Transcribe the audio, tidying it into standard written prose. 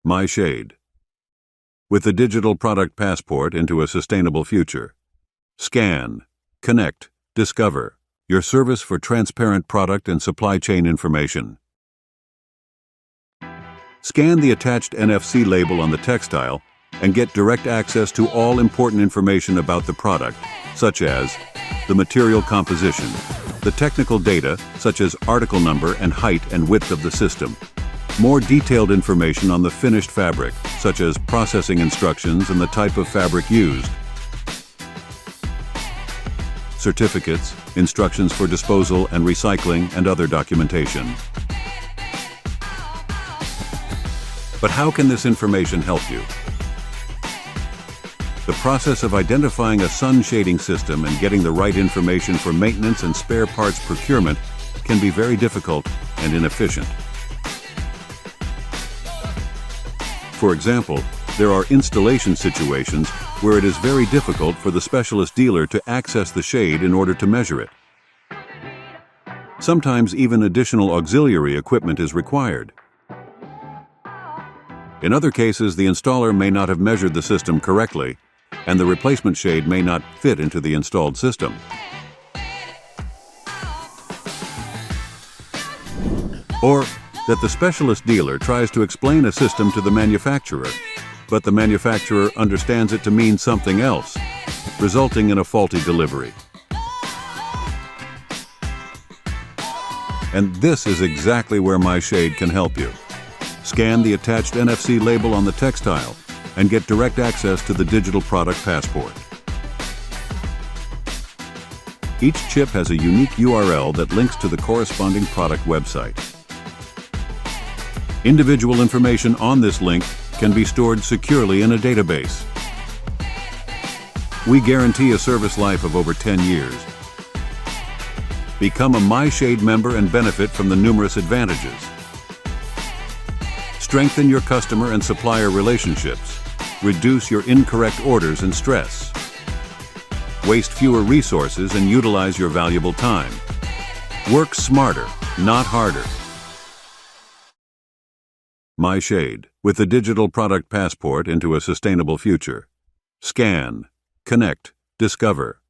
myShade. With the digital product passport into a sustainable future. Scan, connect, discover. Your service for transparent product and supply chain information. Scan the attached NFC label on the textile and get direct access to all important information about the product, such as the material composition, the technical data, such as article number and height and width of the system, more detailed information on the finished fabric, such as processing instructions and the type of fabric used, certificates, instructions for disposal and recycling, and other documentation. But how can this information help you? The process of identifying a sun shading system and getting the right information for maintenance and spare parts procurement can be very difficult and inefficient. For example, there are installation situations where it is very difficult for the specialist dealer to access the shade in order to measure it. Sometimes even additional auxiliary equipment is required. In other cases, the installer may not have measured the system correctly, and the replacement shade may not fit into the installed system. Or that the specialist dealer tries to explain a system to the manufacturer, but the manufacturer understands it to mean something else, resulting in a faulty delivery. And this is exactly where myShade can help you. Scan the attached NFC label on the textile and get direct access to the digital product passport. Each chip has a unique URL that links to the corresponding product website. Individual information on this link can be stored securely in a database. We guarantee a service life of over 10 years. Become a myShade member and benefit from the numerous advantages. Strengthen your customer and supplier relationships. Reduce your incorrect orders and stress. Waste fewer resources and utilize your valuable time. Work smarter, not harder. myShade, with the digital product passport into a sustainable future. Scan, connect, discover.